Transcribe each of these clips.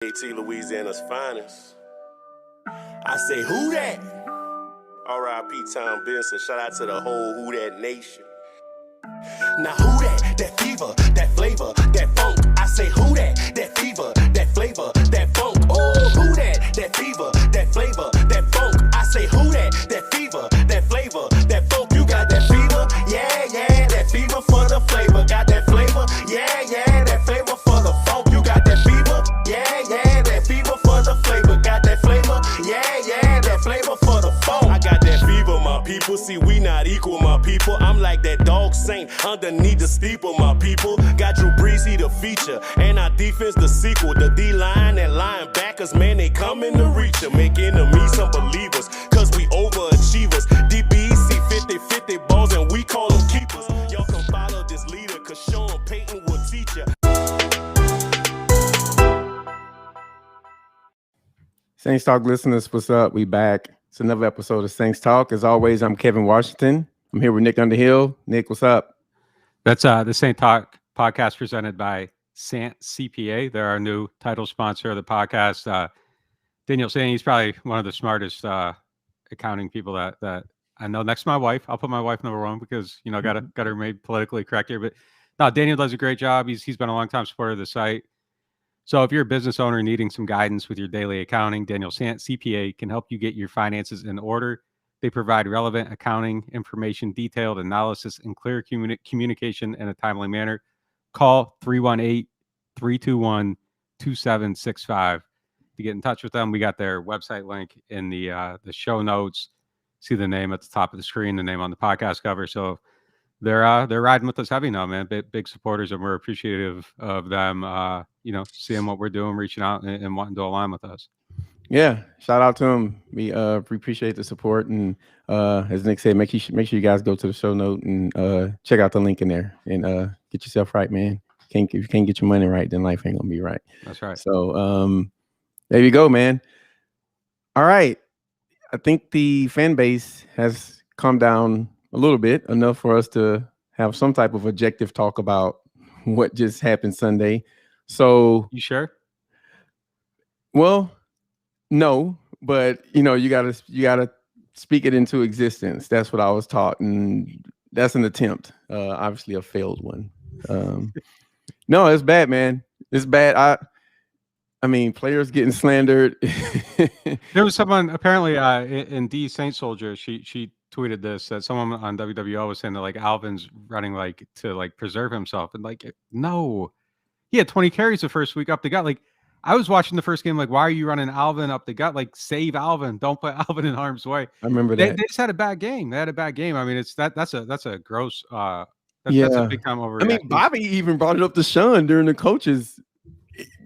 Louisiana's finest. I say, who that? R.I.P. Tom Benson. Shout out to the whole Who That Nation. Now who that? That fever, that flavor, that funk. I say who that? That fever, that flavor, that funk. Oh, who that? That fever, that flavor, that funk. I say who that? That fever, that flavor, that funk. You got that fever? Yeah, yeah, that fever for the flavor. Got that flavor? Yeah, yeah, that flavor for the funk. You got that fever? Yeah, yeah, that fever for the flavor. Got that flavor? Yeah, yeah, that flavor for the funk. I got that fever, my people. See, we not equal, my people. I'm like that dog saint underneath the steeple, my people. Got Drew Brees, he the feature, and our defense the sequel. The D-line and linebackers, man, they coming to reach ya. Make enemies some believers, cause we overachievers. DBC 50-50 balls and we call them keepers. Y'all can follow this leader, cause Sean Payton will teach ya. Saints Talk listeners, what's up? We back. It's another episode of Saints Talk. As always, I'm Kevin Washington. I'm here with Nick Underhill. Nick, what's up? That's the Saint Talk podcast presented by Sant CPA. They're our new title sponsor of the podcast. Daniel's saying he's probably one of the smartest accounting people that I know. Next to my wife, I'll put my wife number one because got to remain politically correct here. But no, Daniel does a great job. He's been a long time supporter of the site. So if you're a business owner needing some guidance with your daily accounting, Daniel Sant CPA can help you get your finances in order. They provide relevant accounting information, detailed analysis, and clear communication in a timely manner. Call 318-321-2765 to get in touch with them. We got their website link in the show notes. See the name at the top of the screen, the name on the podcast cover. So they're riding with us heavy now, man. Big supporters, and we're appreciative of them. Seeing what we're doing, reaching out, and wanting to align with us. Yeah, shout out to him. We appreciate the support, and as Nick said, make sure you guys go to the show note and check out the link in there and get yourself right, man. If you can't get your money right, then life ain't gonna be right. That's right. So there you go, man. All right, I think the fan base has calmed down a little bit, enough for us to have some type of objective talk about what just happened Sunday. So you sure? Well, no, but you gotta speak it into existence. That's what I was taught, and that's an attempt. Obviously a failed one. No, it's bad, man. It's bad. I mean, players getting slandered. There was someone apparently in D Saint Soldier. She tweeted this, that someone on WWL was saying that like Alvin's running like to preserve himself, and no, he had 20 carries the first week up the gut. Like I was watching the first game, like why are you running Alvin up the gut? Like save Alvin, don't put Alvin in harm's way. I remember that they just had a bad game. They had a bad game. I mean, that's a gross. That's a big time overreaction. I mean, Bobby even brought it up to Sean during the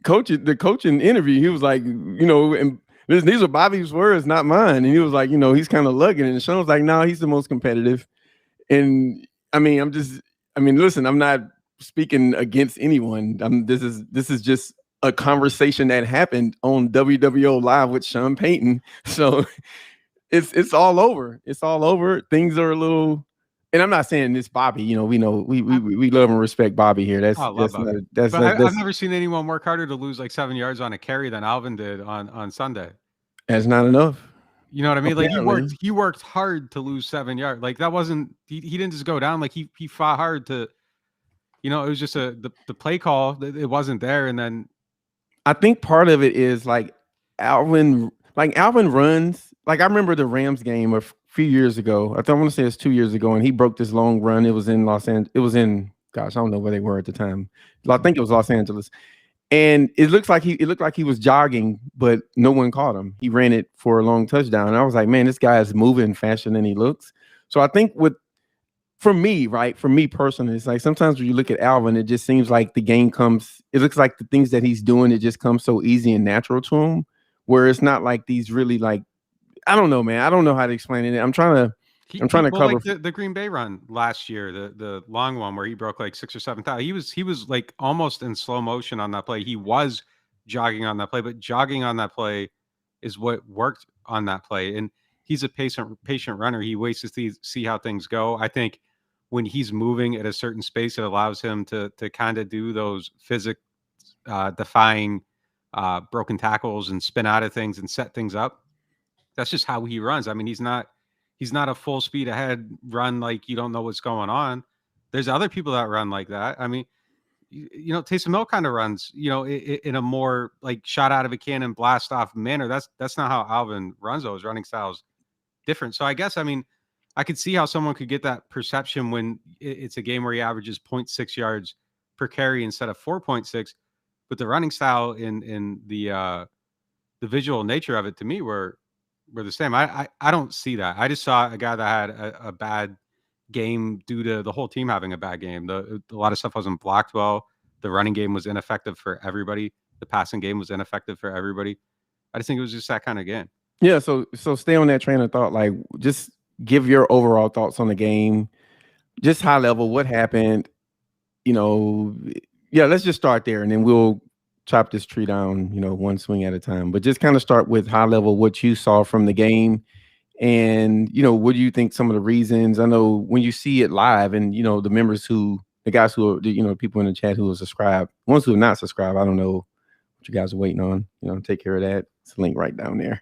coaching interview. He was like, and these are Bobby's words, not mine. And he was like, he's kind of lugging it. And Sean was like, no, he's the most competitive. And I mean, listen, I'm not speaking against anyone. This is just a conversation that happened on WWO Live with Sean Payton. So it's all over. It's all over. Things are a little. And I'm not saying this Bobby, we know we love and respect Bobby here. I've never seen anyone work harder to lose like 7 yards on a carry than Alvin did on Sunday. That's not enough. You know what I mean? Like he worked hard to lose 7 yards. Like that wasn't he didn't just go down. Like he fought hard to, it was just the play call. It wasn't there. And then I think part of it is like Alvin runs. Like I remember the Rams game a few years ago. I want to say it's 2 years ago, and he broke this long run. It was in Los Angeles. It was in, gosh, I don't know where they were at the time. I think it was Los Angeles. And it looked like he was jogging, but no one caught him. He ran it for a long touchdown. And I was like, man, this guy is moving faster than he looks. So I think for me personally, it's like sometimes when you look at Alvin, it just seems like the game it looks like the things that he's doing, it just comes so easy and natural to him, where it's not like these really I don't know, man. I don't know how to explain it. I'm trying to cover like the Green Bay run last year, the long one where he broke like 6 or 7 times. He was like almost in slow motion on that play. He was jogging on that play, but jogging on that play is what worked on that play. And he's a patient runner. He waits to see how things go. I think when he's moving at a certain space, it allows him to kind of do those defying broken tackles and spin out of things and set things up. That's just how he runs. I mean, he's not a full speed ahead run like you don't know what's going on. There's other people that run like that. I mean, Taysom Hill kind of runs, in a more like shot out of a cannon, blast off manner. That's not how Alvin runs. Those running styles different. So I guess, I mean, I could see how someone could get that perception when it's a game where he averages 0.6 yards per carry instead of 4.6. But the running style in the visual nature of it, to me, were the same. I don't see that. I just saw a guy that had a bad game due to the whole team having a bad game. A lot of stuff wasn't blocked well. The running game was ineffective for everybody. The passing game was ineffective for everybody. I just think it was just that kind of game. Yeah. So stay on that train of thought. Like, just give your overall thoughts on the game, just high level, what happened. Yeah, let's just start there, and then we'll chop this tree down, one swing at a time. But just kind of start with high level, what you saw from the game. And, what do you think some of the reasons? I know when you see it live and, the guys who are, people in the chat who are subscribed, ones who are not subscribed, I don't know what you guys are waiting on, take care of that. It's a link right down there.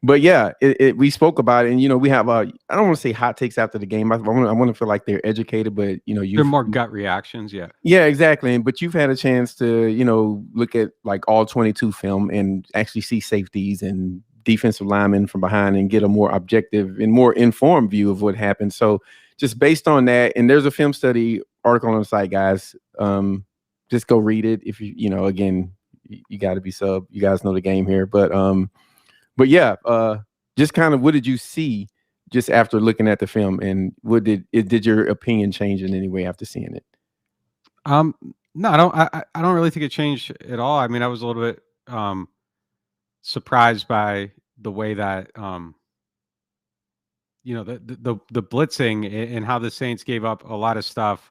But yeah, we spoke about it, and, we have, I don't want to say hot takes after the game. I want to feel like they're educated, but, they're more gut reactions. Yeah. Yeah, exactly. But you've had a chance to, look at like all 22 film and actually see safeties and defensive linemen from behind and get a more objective and more informed view of what happened. So just based on that, and there's a film study article on the site, guys. Just go read it. If again, you got to be sub. You guys know the game here, but yeah, just kind of what did you see just after looking at the film, and did your opinion change in any way after seeing it? No, I don't really think it changed at all. I mean, I was a little bit surprised by the way that the blitzing and how the Saints gave up a lot of stuff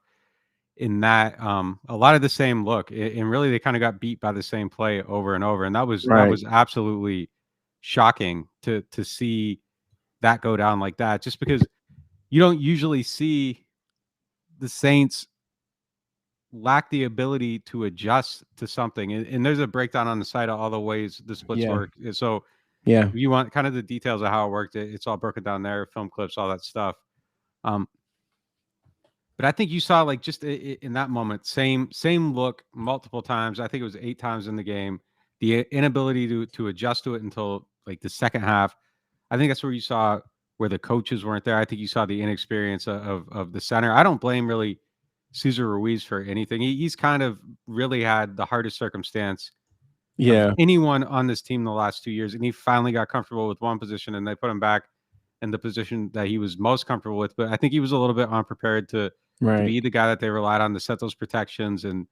in that a lot of the same look, and really they kind of got beat by the same play over and over, and that was absolutely shocking to see that go down like that, just because you don't usually see the Saints lack the ability to adjust to something. And there's a breakdown on the site of all the ways the splits work. So if you want kind of the details of how it worked, it's all broken down there, film clips, all that stuff. But I think you saw, like, just in that moment, same look multiple times. I think it was 8 times in the game. The inability to adjust to it until like the second half. I think that's where you saw where the coaches weren't there. I think you saw the inexperience of the center. I don't blame really Cesar Ruiz for anything. He's kind of really had the hardest circumstance of anyone on this team the last 2 years, and he finally got comfortable with one position, and they put him back in the position that he was most comfortable with. But I think he was a little bit unprepared to be the guy that they relied on to set those protections and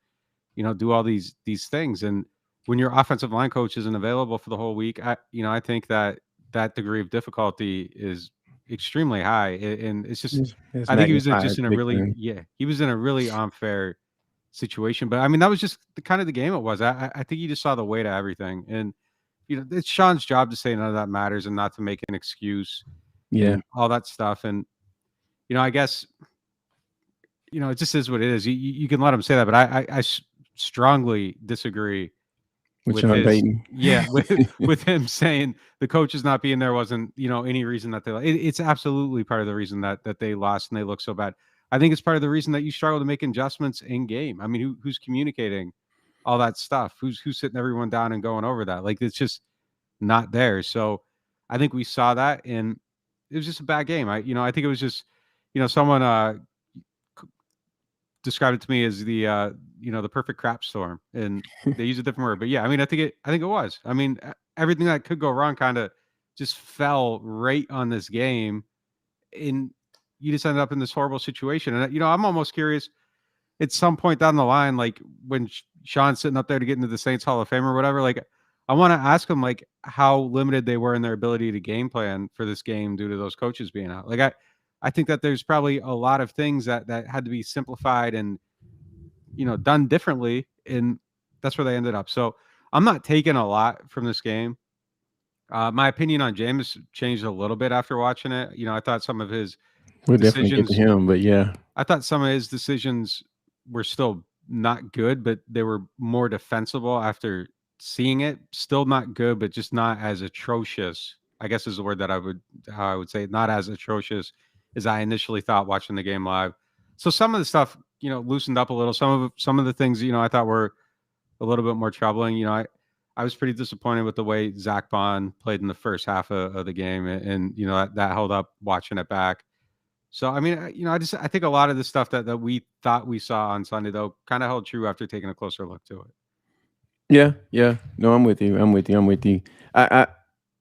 do all these things. And when your offensive line coach isn't available for the whole week, I think that degree of difficulty is extremely high, and it's just I think he was just in a really he was in a really unfair situation. But I mean, that was just the kind of the game it was. I think you just saw the weight of everything, and it's Sean's job to say none of that matters and not to make an excuse, and all that stuff. And I guess it just is what it is. You can let him say that, but I strongly disagree with Sean Payton. with him saying the coaches not being there wasn't any reason that it's absolutely part of the reason that they lost and they look so bad. I think it's part of the reason that you struggle to make adjustments in game. I mean, who's communicating all that stuff? Who's sitting everyone down and going over that? Like, it's just not there. So I think we saw that, and it was just a bad game. I think it was just someone described it to me as the perfect crap storm, and they use a different word, but yeah, I mean, I think it was. I mean, everything that could go wrong kind of just fell right on this game, and you just ended up in this horrible situation. And I'm almost curious at some point down the line, like when Sean's sitting up there to get into the Saints Hall of Fame or whatever, like I want to ask him like how limited they were in their ability to game plan for this game due to those coaches being out. Like I think that there's probably a lot of things that had to be simplified and, done differently. And that's where they ended up. So I'm not taking a lot from this game. My opinion on Jameis changed a little bit after watching it. I thought some of his decisions, definitely get to him, but I thought some of his decisions were still not good, but they were more defensible after seeing it. Still not good, but just not as atrocious, I guess is the word that how I would say it, not as atrocious as I initially thought watching the game live. So some of the stuff, loosened up a little. Some of the things, I thought were a little bit more troubling. I was pretty disappointed with the way Zach Bond played in the first half of the game, and that held up watching it back. So I mean, I think a lot of the stuff that we thought we saw on Sunday though kind of held true after taking a closer look to it. Yeah. No, I'm with you. I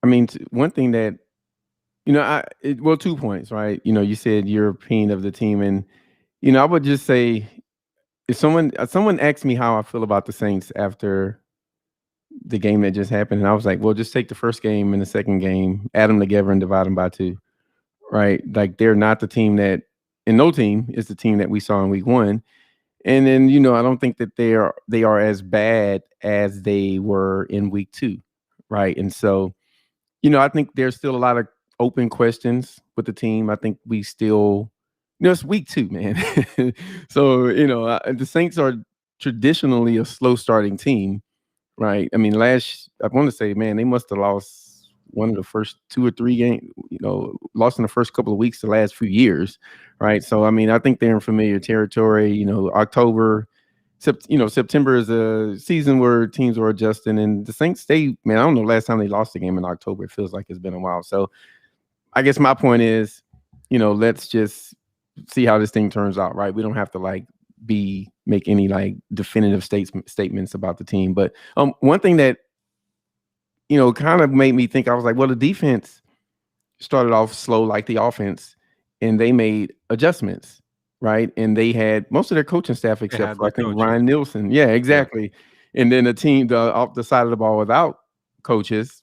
mean, one thing that, 2 points, right? You said you're opinion of the team, and I would just say, if someone asked me how I feel about the Saints after the game that just happened, and I was like, well, just take the first game and the second game, add them together and divide them by 2, right? Like, they're not the team and no team is the team that we saw in week 1. And then, I don't think that they are as bad as they were in week 2, right? And so, I think there's still a lot of open questions with the team. I think we still, it's week 2, man. So, the Saints are traditionally a slow starting team, right? I mean, I want to say, man, they must have lost one of the first 2 or 3 games, lost in the first couple of weeks the last few years, right? So, I mean, I think they're in familiar territory. October, September is a season where teams are adjusting, and the Saints, man, I don't know last time they lost a game in October. It feels like it's been a while. So I guess my point is, let's just see how this thing turns out, right? We don't have to make any definitive statements about the team. But one thing that kind of made me think, I was like, well, the defense started off slow like the offense, and they made adjustments, right? And they had most of their coaching staff except for, I think, Ryan Nielsen. Yeah, exactly. Yeah. And then the team off the side of the ball without coaches,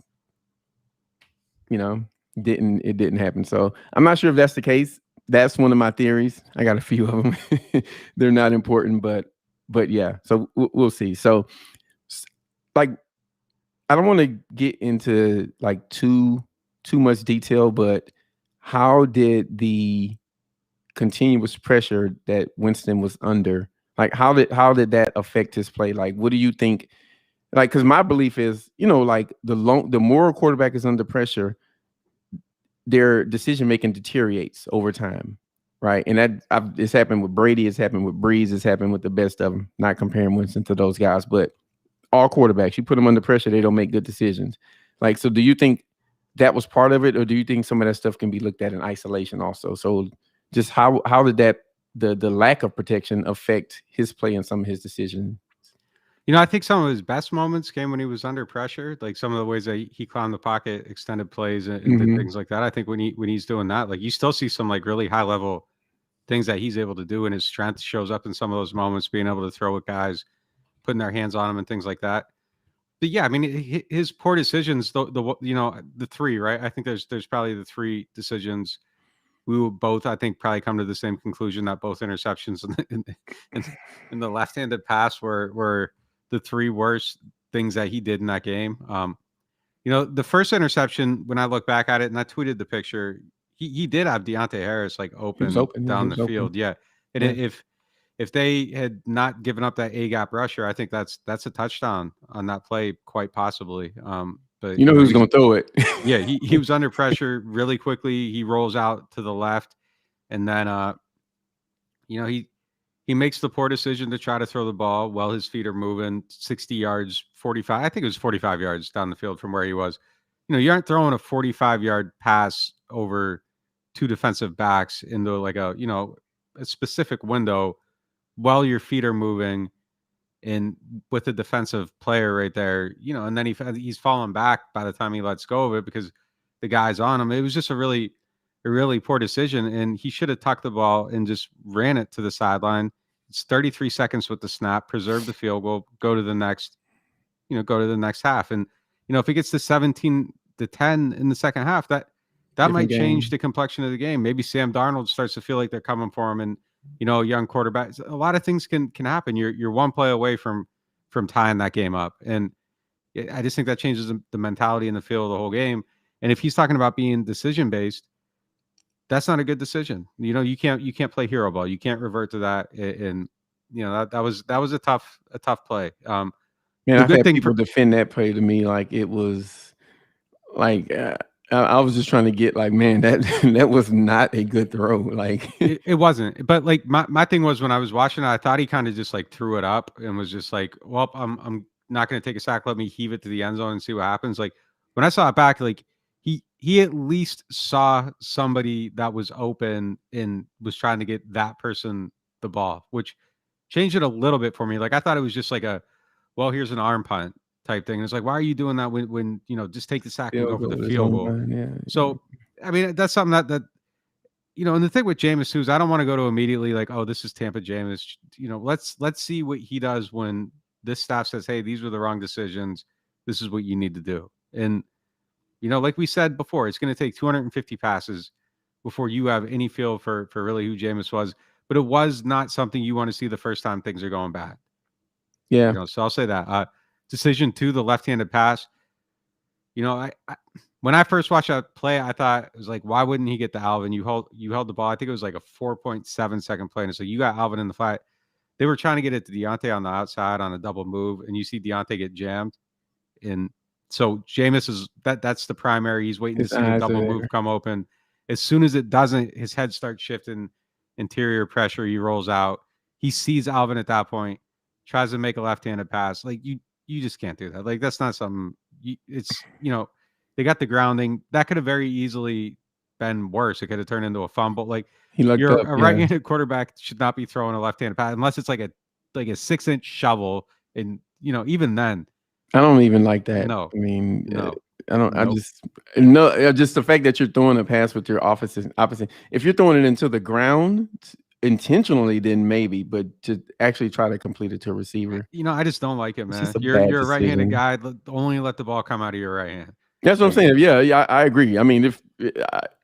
didn't happen. So I'm not sure if that's the case. That's one of my theories. I got a few of them. They're not important, but yeah. So we'll see. So I don't want to get into too much detail, but how did the continuous pressure that Winston was under, how did that affect his play? What do you think? Because my belief is, the more a quarterback is under pressure, their decision making deteriorates over time, right? And it's happened with Brady, it's happened with Breeze, it's happened with the best of them. Not comparing Winston to those guys, but all quarterbacks, you put them under pressure, they don't make good decisions. So do you think that was part of it, or do you think some of that stuff can be looked at in isolation also? So just how did that the lack of protection affect his play and some of his decisions? I think some of his best moments came when he was under pressure, like some of the ways that he climbed the pocket, extended plays, and things like that. I think when he's doing that, you still see some really high level things that he's able to do, and his strength shows up in some of those moments, being able to throw at guys, putting their hands on him and things like that. But yeah, I mean, his poor decisions, the 3, right? I think there's probably the 3 decisions. We will both, I think, probably come to the same conclusion that both interceptions in the left-handed pass were the 3 worst things that he did in that game. The first interception, when I look back at it, and I tweeted the picture, he did have Deontay Harris open down the field. Yeah. And if they had not given up that A-gap rusher, I think that's a touchdown on that play, quite possibly. But who's going to throw it? Yeah, he was under pressure really quickly. He rolls out to the left, and then he makes the poor decision to try to throw the ball while his feet are moving 60 yards, 45. I think it was 45 yards down the field from where he was. You aren't throwing a 45-yard pass over 2 defensive backs into a specific window while your feet are moving and with a defensive player right there, and then he's falling back by the time he lets go of it because the guy's on him. It was just a really poor decision, and he should have tucked the ball and just ran it to the sideline. It's 33 seconds with the snap, preserve the field goal, go to the next half. And, if it gets to 17-10 in the second half, that might change the complexion of the game. Maybe Sam Darnold starts to feel like they're coming for him, and young quarterback. A lot of things can happen. You're one play away from tying that game up, and I just think that changes the mentality in the field of the whole game. And if he's talking about being decision based, that's not a good decision. You can't play hero ball. You can't revert to that. And that was a tough play. Man, The I've good had thing people for defend that play to me like it was like I was just trying to get like, man, that that was not a good throw. Like, it wasn't, but like my thing was when I was watching it, I thought he kind of just like threw it up and was just like, well, I'm not going to take a sack. Let me heave it to the end zone and see what happens. Like when I saw it back, like he at least saw somebody that was open and was trying to get that person the ball, which changed it a little bit for me. Like I thought it was just like well, here's an arm punt type thing. And it's like, why are you doing that when just take the sack and go field for the goal is field on goal? line, yeah. So I mean, that's something that and the thing with Jameis too is I don't want to go to immediately like, oh, this is Tampa Jameis. Let's see what he does when this staff says, hey, these were the wrong decisions. This is what you need to do. And like we said before, it's going to take 250 passes before you have any feel for really who Jameis was. But it was not something you want to see the first time things are going bad. Yeah. So I'll say that. Decision 2, the left-handed pass. I when I first watched that play, I thought it was like, why wouldn't he get the Alvin? You held the ball. I think it was like a 4.7 second play. And so you got Alvin in the flat. They were trying to get it to Deontay on the outside on a double move, and you see Deontay get jammed. And so Jameis is that's the primary. He's waiting His to see the eyes are double there. move come open. As soon as it doesn't, his head starts shifting, interior pressure. He rolls out. He sees Alvin at that point, tries to make a left-handed pass. Like you just can't do that. Like that's not something. They got the grounding. That could have very easily been worse. It could have turned into a fumble. Like He looked you're up. a Yeah. right-handed quarterback should not be throwing a left-handed pass unless it's like a 6-inch shovel. And even then, I don't even like that. no, I mean, no, I don't. I nope. just the fact that you're throwing a pass with your opposite. If you're throwing it into the ground intentionally, then maybe. But to actually try to complete it to a receiver, I just don't like it, it's man. just a You're bad a right-handed decision. guy. Only let the ball come out of your right hand. That's what I'm Like, saying. Yeah, I agree. I mean, if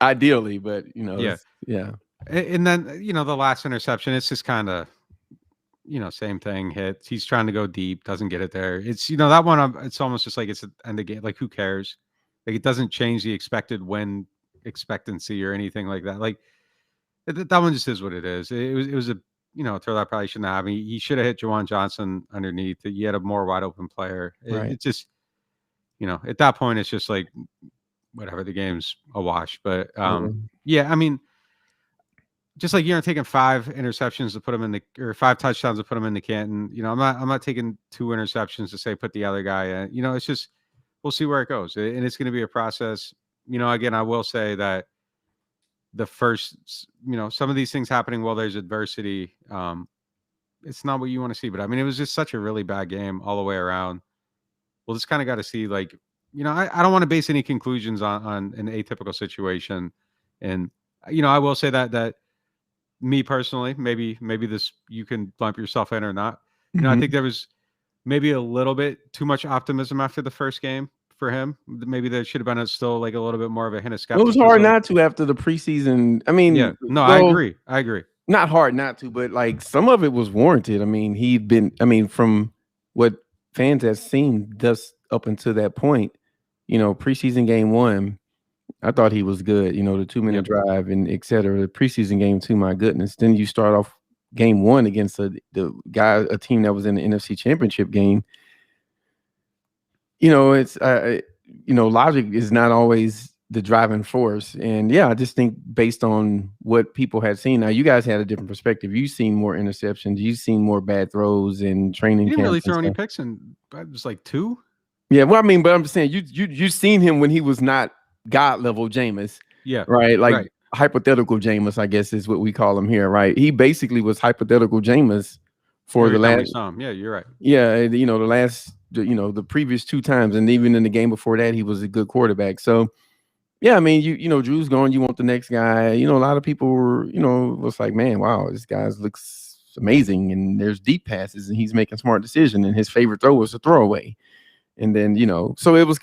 ideally, but Yeah. yeah. And then the last interception, it's just kind of same thing. Hits. He's trying to go deep, doesn't get it there. It's that one. It's almost just like it's the end of the game. Like who cares? Like it doesn't change the expected win expectancy or anything like that. Like that one just is what it is. It was a throw that probably shouldn't have. He should have hit Juwan Johnson underneath. He had a more wide open player. Right. It's just at that point it's just like whatever, the game's a wash. But yeah, I mean, just like taking 5 interceptions to put him in or 5 touchdowns to put him in the Canton. I'm not taking 2 interceptions to say put the other guy in. It's just we'll see where it goes, and it's going to be a process. Again, I will say that the first, some of these things happening while there's adversity, it's not what you want to see. But I mean, it was just such a really bad game all the way around. We'll just kind of got to see, like, I don't want to base any conclusions on an atypical situation, and I will say that me personally, maybe this you can lump yourself in or not. I think there was maybe a little bit too much optimism after the first game for him. Maybe there should have been still like a little bit more of a hint of It skepticism. was hard not to after the preseason. I mean, yeah, no, I agree. Not hard not to, but like some of it was warranted. I mean, from what fans have seen thus up until that point, preseason game 1, I thought he was good. The 2-minute drive and et cetera. The preseason game 2, my goodness. Then you start off game 1 against a team that was in the NFC Championship game. It's logic is not always the driving force. And yeah, I just think based on what people had seen. Now you guys had a different perspective. You've seen more interceptions. You've seen more bad throws in training. He didn't really throw any picks, and it was like 2. Yeah, well, I mean, but I'm just saying you seen him when he was not God level Jameis. Yeah. Right. Like right. Hypothetical Jameis, I guess is what we call him here. Right. He basically was hypothetical Jameis for the last. Yeah, you're right. Yeah. The previous 2 times. And even in the game before that, he was a good quarterback. So, yeah, I mean, Drew's gone. You want the next guy. A lot of people were, was like, man, wow, this guy looks amazing. And there's deep passes and he's making smart decisions. And his favorite throw was a throwaway. And then, so it was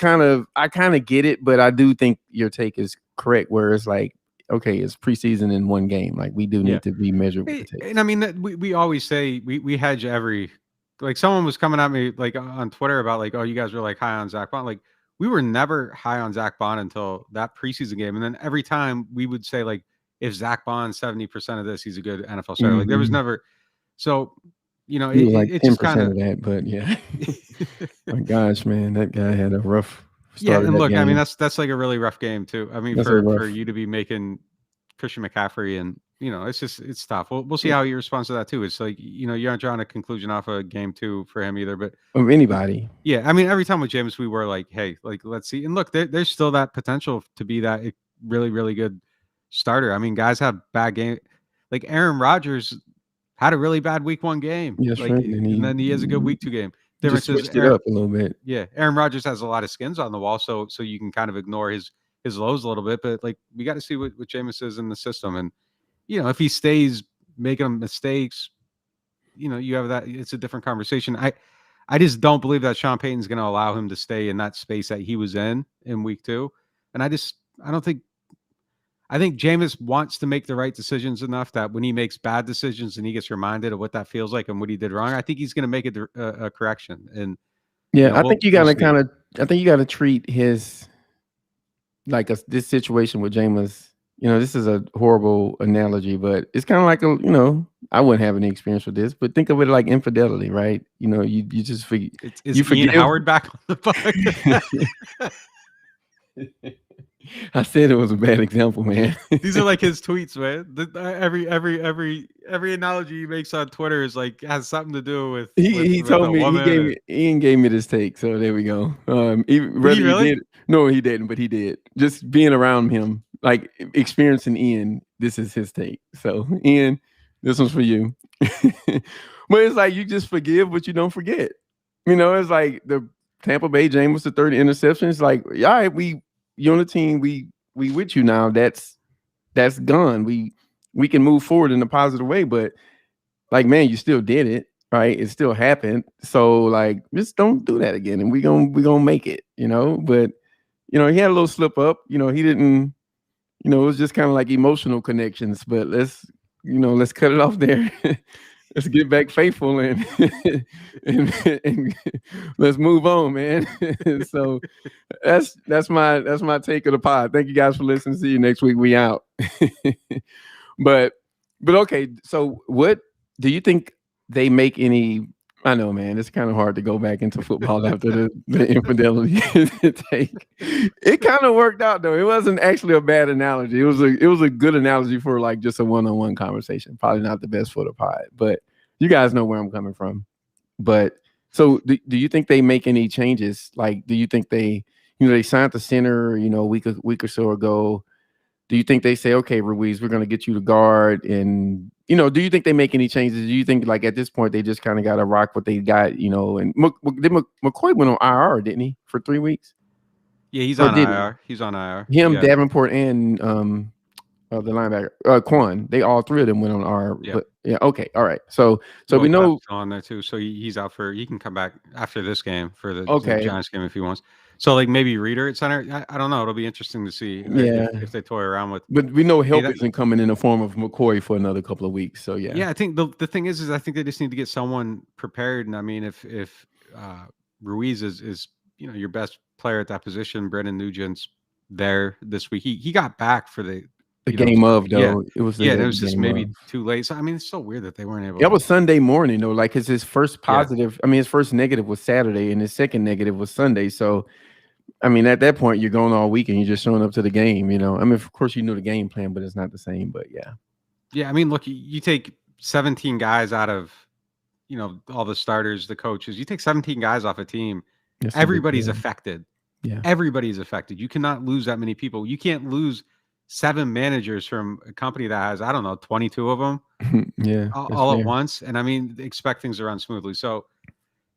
I kind of get it, but I do think your take is correct, where it's like, okay, it's preseason in 1 game. Like we do need to be measured with the takes. And I mean, we always say we hedge every, like someone was coming at me like on Twitter about like, oh, you guys were like high on Zach Bond. Like we were never high on Zach Bond until that preseason game. And then every time we would say like, if Zach Bond's 70% of this, he's a good NFL starter. Like there was never, so you know, He was like it's just 10% kind of of that, but yeah. My gosh, man, that guy had a rough yeah. start of And that look, I mean, game. that's like a really rough game too. I mean, That's a for rough. you to be making Christian McCaffrey and it's tough. We'll see how he responds to that too. It's like you aren't drawing a conclusion off of game 2 for him either, but. Of anybody. Yeah, I mean, every time with Jameis, we were like, "Hey, like, let's see." And look, there's still that potential to be that really, really good starter. I mean, guys have bad game. Like Aaron Rodgers had a really bad week 1 game, Yes, like, right. and then he has a good week 2 game. He just Difference is, switched it up a little bit. yeah, Aaron Rodgers has a lot of skins on the wall, so you can kind of ignore his lows a little bit. But like, we got to see what Jameis is in the system, and if he stays making mistakes, you have that. It's a different conversation. I just don't believe that Sean Payton's going to allow him to stay in that space that he was in week 2. And I think Jameis wants to make the right decisions enough that when he makes bad decisions and he gets reminded of what that feels like and what he did wrong, I think he's going to make a correction. And yeah, I think you got to we'll see. I think you got to treat his this situation with Jameis. This is a horrible analogy, but it's kind of like I wouldn't have any experience with this, but think of it like infidelity, right? You just forget. Is you Ian forgive. Howard back on the podcast? I said it was a bad example, man. These are like his tweets, man. Every analogy he makes on Twitter is like has something to do with He with told a me woman. Ian gave me this take, so there we go. Did he really? Did, no, he didn't, but he did. Just being around him, like experiencing Ian, this is his take. So Ian, this one's for you. But it's like you just forgive, but you don't forget. It's like the Tampa Bay Jameis, the 30 interception. It's like, all right, you on the team, we with you now. That's gone. We can move forward in a positive way, but like, man, you still did it, right? It still happened. So like, just don't do that again, and we gonna make it, But he had a little slip up. He didn't. It was just kind of like emotional connections. But let's cut it off there. Let's get back faithful and and let's move on, man. So that's my take of the pod. Thank you guys for listening. See you next week. We out. But okay. So what do you think they make any? I know, man. It's kind of hard to go back into football after the infidelity take. It kind of worked out though. It wasn't actually a bad analogy. It was a good analogy for like just a one-on-one conversation. Probably not the best for the pod, but you guys know where I'm coming from. But so do you think they make any changes? Like, do you think they signed the center, a week or so ago? Do you think they say, okay, Ruiz, we're going to get you to guard? And, do you think they make any changes? Do you think like at this point, they just kind of got to rock what they got, and McCoy went on IR, didn't he, for 3 weeks? Yeah, he's on IR. He's on IR. Him, yeah. Davenport, and the linebacker, Quan, they all 3 of them went on IR. Yeah. But yeah, okay, all right. So we know on there too. So he's out he can come back after this game for the Giants game if he wants. So like maybe Reader at center. I don't know. It'll be interesting to see if they toy around with. But we know help isn't coming in the form of McCoy for another couple of weeks. So yeah. Yeah, I think the thing is I think they just need to get someone prepared. And I mean, if Ruiz is your best player at that position, Brendan Nugent's there this week. He got back for the game of though. Yeah. It was it was just maybe too late. So I mean, it's so weird that they weren't able. That was Sunday morning though. Like his first positive. Yeah. I mean, his first negative was Saturday, and his second negative was Sunday. So, I mean, at that point, you're going all week and you're just showing up to the game. I mean, of course, you knew the game plan, but it's not the same. But yeah. Yeah, I mean, look, you take 17 guys out of, all the starters, the coaches. You take 17 guys off a team. Everybody's affected. Yeah, everybody's affected. You cannot lose that many people. You can't lose 7 managers from a company that has, I don't know, 22 of them. Yeah, all at once. And I mean, expect things to run smoothly. So,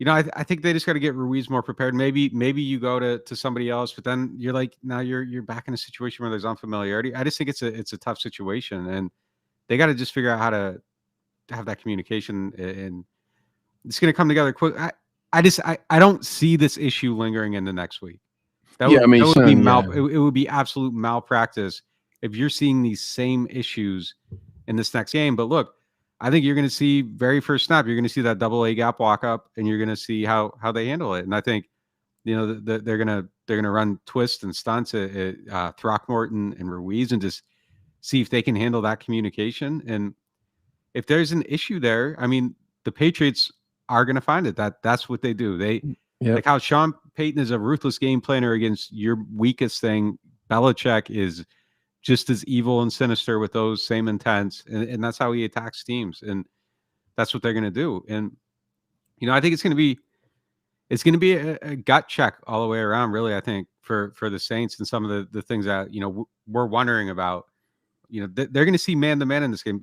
I think they just got to get Ruiz more prepared. Maybe you go to somebody else, but then you're like, now you're back in a situation where there's unfamiliarity. I just think it's a tough situation, and they got to just figure out how to have that communication, and it's going to come together quick. I don't see this issue lingering in the next week. It would be absolute malpractice if you're seeing these same issues in this next game. But look, I think you're going to see very first snap, you're going to see that double A gap walk up, and you're going to see how they handle it. And I think, they're going to run twists and stunts at Throckmorton and Ruiz and just see if they can handle that communication. And if there's an issue there, I mean, the Patriots are going to find it. That's what they do. Like how Sean Payton is a ruthless game planner against your weakest thing. Belichick is just as evil and sinister with those same intents, and that's how he attacks teams, and that's what they're going to do. And I think it's going to be a gut check all the way around, really. I think for the Saints and some of the things that we're wondering about. They're going to see man to man in this game.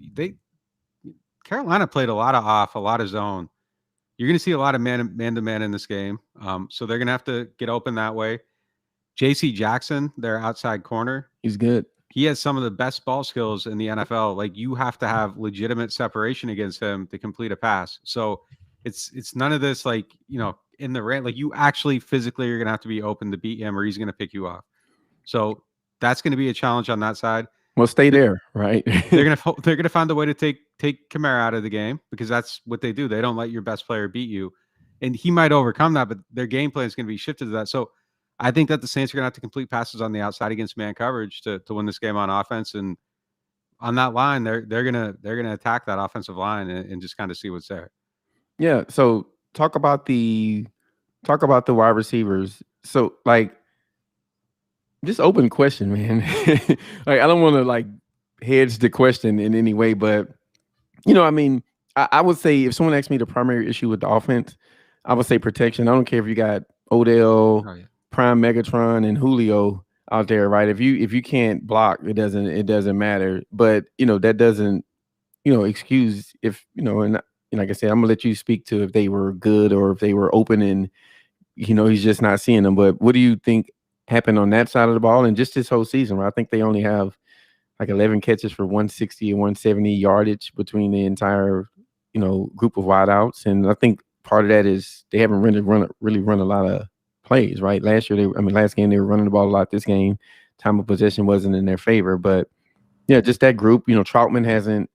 Carolina played a lot of off, a lot of zone. You're going to see a lot of man to man in this game. So they're going to have to get open that way. J.C. Jackson, their outside corner, he's good. He has some of the best ball skills in the NFL. Like, you have to have legitimate separation against him to complete a pass. So it's none of this like, in the rant, like you actually physically are going to have to be open to beat him or he's going to pick you off. So that's going to be a challenge on that side. Well, stay there, right? they're gonna find a way to take Kamara out of the game because that's what they do. They don't let your best player beat you, and he might overcome that, but their game plan is going to be shifted to that. So I think that the Saints are going to have to complete passes on the outside against man coverage to win this game on offense, and on that line, they're gonna attack that offensive line and just kind of see what's there. Yeah. So talk about the wide receivers. So like. Just open question, man. Like, I don't want to like hedge the question in any way, but I mean, I would say if someone asked me the primary issue with the offense, I would say protection. I don't care if you got Odell, Prime Megatron, and Julio out there, right? If you can't block, it doesn't matter. But that doesn't excuse if and like I said, I'm gonna let you speak to if they were good or if they were open and he's just not seeing them. But what do you think happened on that side of the ball and just this whole season, where I think they only have like 11 catches for 160 and 170 yardage between the entire group of wideouts, and I think part of that is they haven't really run a lot of plays, right? Last game they were running the ball a lot. This game, time of possession wasn't in their favor, but yeah, just that group. Troutman hasn't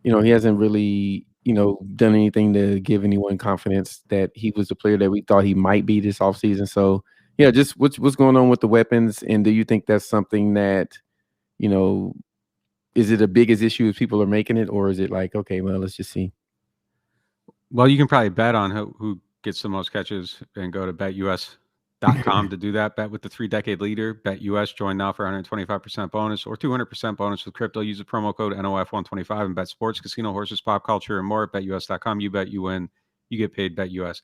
he hasn't really done anything to give anyone confidence that he was the player that we thought he might be this offseason. So yeah, just what's going on with the weapons, and do you think that's something that, is it a big as issue as people are making it, or is it like, okay, well, let's just see? Well, you can probably bet on who gets the most catches and go to betus.com to do that. Bet with the 3-decade leader, BetUS. Join now for 125% bonus or 200% bonus with crypto. Use the promo code NOF125 and bet sports, casino, horses, pop culture, and more at betus.com. You bet, you win, you get paid. BetUS.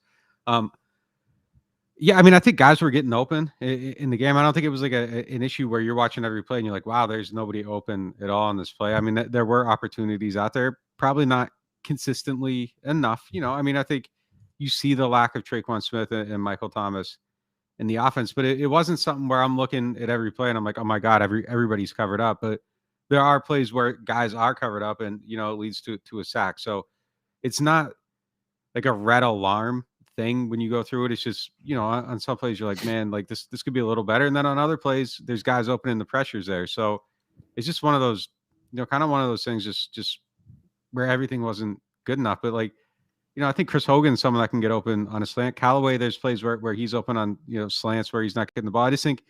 Yeah, I mean, I think guys were getting open in the game. I don't think it was like an issue where you're watching every play and you're like, wow, there's nobody open at all on this play. I mean, there were opportunities out there, probably not consistently enough. I mean, I think you see the lack of Traquan Smith and Michael Thomas in the offense, but it wasn't something where I'm looking at every play and I'm like, oh my God, everybody's covered up. But there are plays where guys are covered up and, it leads to a sack. So it's not like a red alarm thing when you go through it. It's just, on some plays you're like, man, like this could be a little better. And then on other plays, there's guys opening the pressures there. So it's just one of those, kind of one of those things, just where everything wasn't good enough. But like, I think Chris Hogan's someone that can get open on a slant. Callaway, there's plays where he's open on, slants where he's not getting the ball. I just think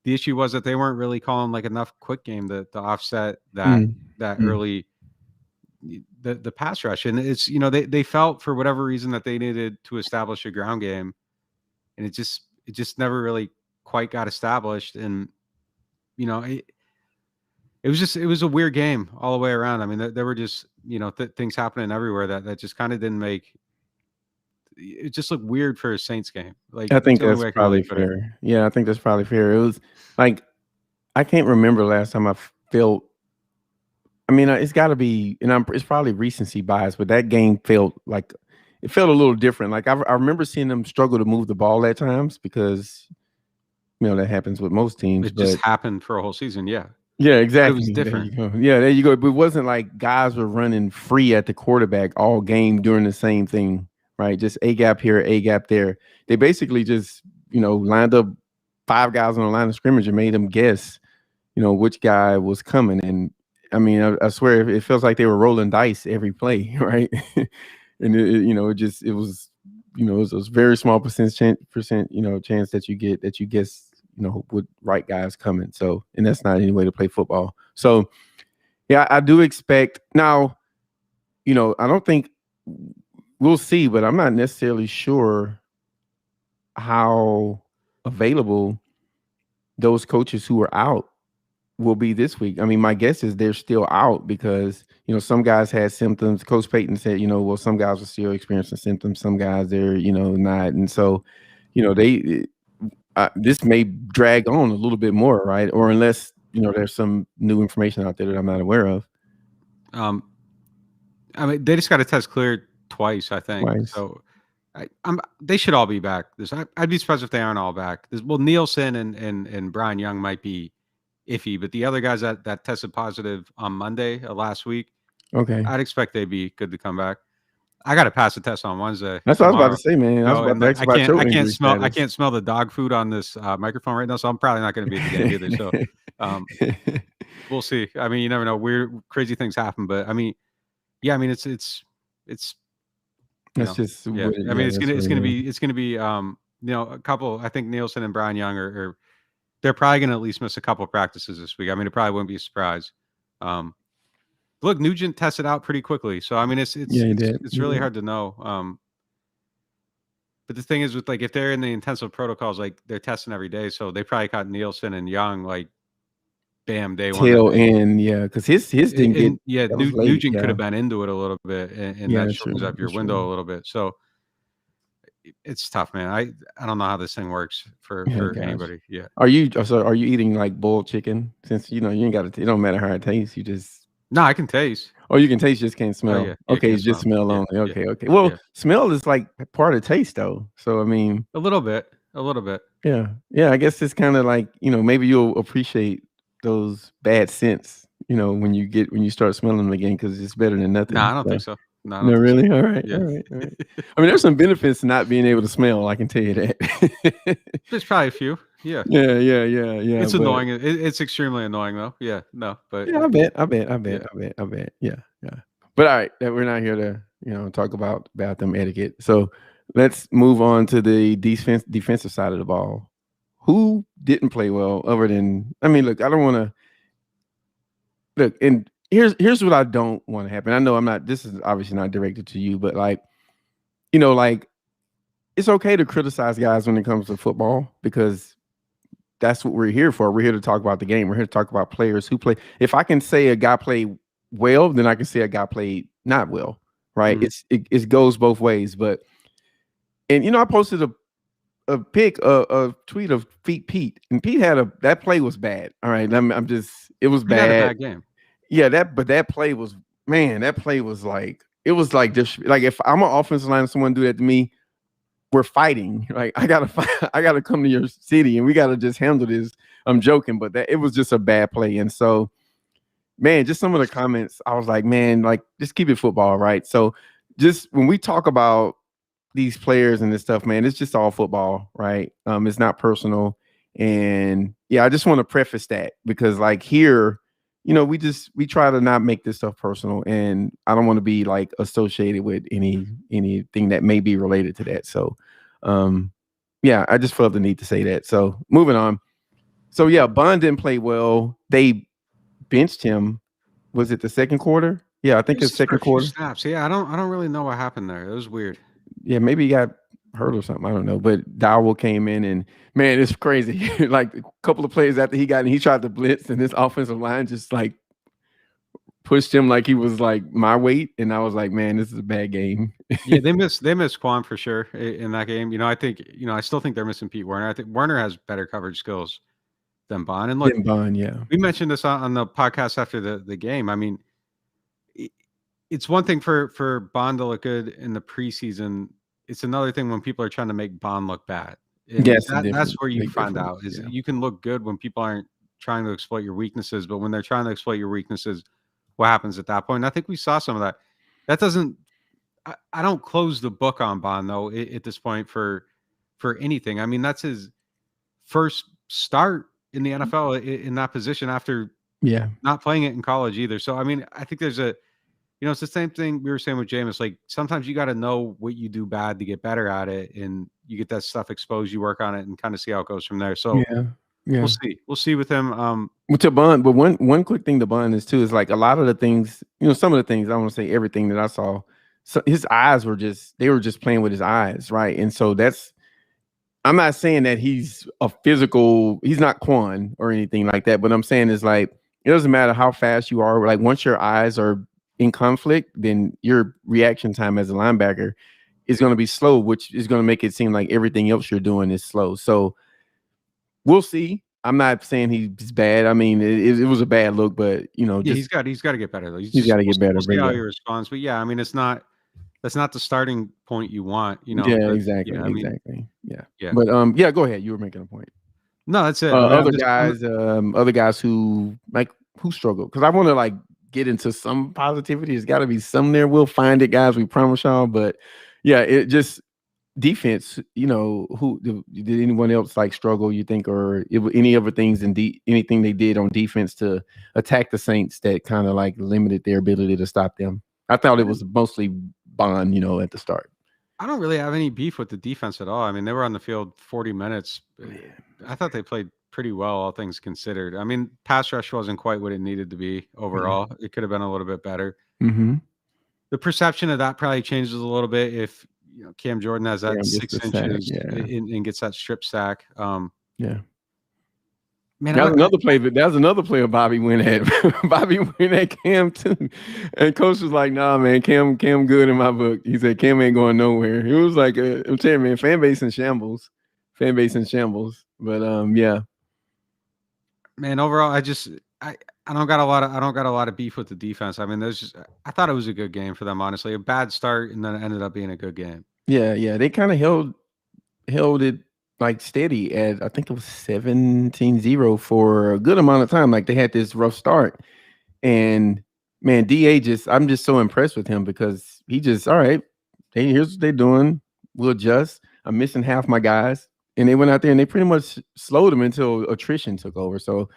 the issue was that they weren't really calling like enough quick game to offset that early the pass rush. And it's, they felt for whatever reason that they needed to establish a ground game, and it just never really quite got established. And it was a weird game all the way around. I mean, there were just things happening everywhere that just kind of didn't make it. Just looked weird for a Saints game. Like, I think that's probably fair. Yeah, I think that's probably fair. It was like, I can't remember last time I felt. I mean, it's got to be, and it's probably recency bias, but that game felt a little different. Like I remember seeing them struggle to move the ball at times because, that happens with most teams. It just happened for a whole season. Yeah. Yeah, exactly. It was different. There you go. But it wasn't like guys were running free at the quarterback all game doing the same thing, right? Just a gap here, a gap there. They basically just, lined up 5 guys on the line of scrimmage and made them guess, which guy was coming. And I mean, I swear it feels like they were rolling dice every play, right? And it was a very small percent, chance that you guess, with right guys coming. So, and that's not any way to play football. So, yeah, I do expect now. I don't think we'll see, but I'm not necessarily sure how available those coaches who are out will be this week. I mean, my guess is they're still out because, some guys had symptoms. Coach Peyton said, well, some guys are still experiencing symptoms. Some guys they're, not. And so, this may drag on a little bit more, right? Or unless, there's some new information out there that I'm not aware of. I mean, they just got to test clear twice, I think. Twice. So they should all be back. I'd be surprised if they aren't all back. Nielsen and Brian Young might be iffy, but the other guys that tested positive on Monday last week, okay, I'd expect they'd be good to come back. I got to pass the test on Wednesday. That's what I was about to say, man. I can't smell the dog food on this microphone right now, so I'm probably not going to be at the game either. So we'll see. I mean, you never know. Weird, crazy things happen, but I mean, yeah. I mean, it's. That's just. Yeah. I mean, it's gonna be. A couple. I think Nielsen and Brian Young are they're probably gonna at least miss a couple of practices this week. I mean, it probably wouldn't be a surprise. Look, Nugent tested out pretty quickly, so I mean, it's really hard to know. But the thing is, with if they're in the intensive protocols, they're testing every day, so they probably caught Nielsen and Young bam, day one. Tail end, yeah, because his didn't get. Yeah, Nugent could have been into it a little bit, and that shortens up your window a little bit. So it's tough, man. I don't know how this thing works for anybody. Yeah. Are you eating boiled chicken? Since you ain't got to. It don't matter how it tastes. You just. No, I can taste. Oh, you can taste, just can't smell. Yeah, okay, it's just smell only. Yeah, okay. Well, smell is part of taste, though. So I mean, a little bit. Yeah. I guess it's kind of maybe you'll appreciate those bad scents, when you start smelling them again, because it's better than nothing. No, I don't think so. No, really? All right. All right. I mean, there's some benefits to not being able to smell. I can tell you that. There's probably a few. Yeah. Yeah. It's annoying. It's extremely annoying, though. Yeah. No, but yeah, I bet. Yeah. But all right, we're not here to talk about bathroom etiquette. So let's move on to the defensive side of the ball. Who didn't play well other than, I mean, look, I don't want to look, and here's what I don't want to happen. I know this is obviously not directed to you, but it's okay to criticize guys when it comes to football, because that's what we're here for. We're here to talk about the game. We're here to talk about players who play. If I can say a guy played well, then I can say a guy played not well, right? Mm-hmm. It goes both ways. But, and I posted a tweet of Pete, and Pete had that play was bad. All right, it was bad. Had a bad game. Yeah, that play was, man, that play was just if I'm an offensive line and someone do that to me, we're fighting. I gotta come to your city and we gotta just handle this. I'm joking, but it was just a bad play. And so, man, just some of the comments, I was like, man, just keep it football, right? So just when we talk about these players and this stuff, man, it's just all football, right? It's not personal. And yeah, I just want to preface that, because here, we try to not make this stuff personal, and I don't want to be associated with anything that may be related to that. So, yeah, I just felt the need to say that. So moving on. So yeah, Bond didn't play well. They benched him. Was it the second quarter? Yeah, I think it's second quarter. Snaps. Yeah, I don't really know what happened there. It was weird. Yeah, maybe he got hurt or something. I don't know. But Dowell came in, and man, it's crazy. A couple of plays after he got in, he tried to blitz, and this offensive line just pushed him like he was my weight. And I was like, man, this is a bad game. Yeah, they missed Quan for sure in that game. I think, I still think they're missing Pete Werner. I think Werner has better coverage skills than Bond. And look, yeah. We mentioned this on the podcast after the game. I mean, it's one thing for Bond to look good in the preseason. It's another thing when people are trying to make Bond look bad. And yes, that's where you find out is you can look good when people aren't trying to exploit your weaknesses, but when they're trying to exploit your weaknesses, what happens at that point? And I think we saw some of that. That doesn't. I don't close the book on Bond though at this point for anything. I mean, that's his first start in the NFL in that position after not playing it in college either. So I mean, I think there's it's the same thing we were saying with Jameis. Sometimes you got to know what you do bad to get better at it, and you get that stuff exposed. You work on it and kind of see how it goes from there. So we'll see with him. To Bond, but one quick thing to Bond is too is a lot of the things, some of the things, I don't want to say everything that I saw. so his eyes were just playing with his eyes, right? And so I'm not saying that he's not Quan or anything like that, but I'm saying is like it doesn't matter how fast you are. Like once your eyes are in conflict, then your reaction time as a linebacker is going to be slow, which is going to make it seem like everything else you're doing is slow. So we'll see. I'm not saying he's bad. I mean, it was a bad look, but he's got to get better though. He's got to get better. We'll see how he responds. But yeah, I mean, that's not the starting point you want. Yeah, exactly. Yeah, exactly. Yeah. But go ahead. You were making a point. No, that's it. Other guys who struggle, because I want to like get into some positivity. There's got to be some there. We'll find it, guys. We promise y'all. But yeah, it just. Defense, who did anyone else like struggle, you think, or any other things anything they did on defense to attack the Saints that kind of like limited their ability to stop them? I thought it was mostly Bond, at the start. I don't really have any beef with the defense at all. I mean, they were on the field 40 minutes. I thought they played pretty well, all things considered. I mean, pass rush wasn't quite what it needed to be overall. Yeah. It could have been a little bit better. Mm-hmm. The perception of that probably changes a little bit if Cam Jordan has that 6 inches and gets that strip sack. Man, that was another play Bobby went at. Bobby went at Cam too, and coach was like, "Nah, man, Cam good in my book." He said Cam ain't going nowhere. It was like I'm telling you, man, fan base in shambles. But yeah, man. Overall, I don't got a lot of beef with the defense. I mean, I thought it was a good game for them, honestly. A bad start, and then it ended up being a good game. Yeah. They kind of held it like steady at, I think it was 17-0 for a good amount of time. Like they had this rough start, and man, I'm just so impressed with him because he just, all right, here's what they're doing. We'll adjust. I'm missing half my guys, and they went out there and they pretty much slowed them until attrition took over. So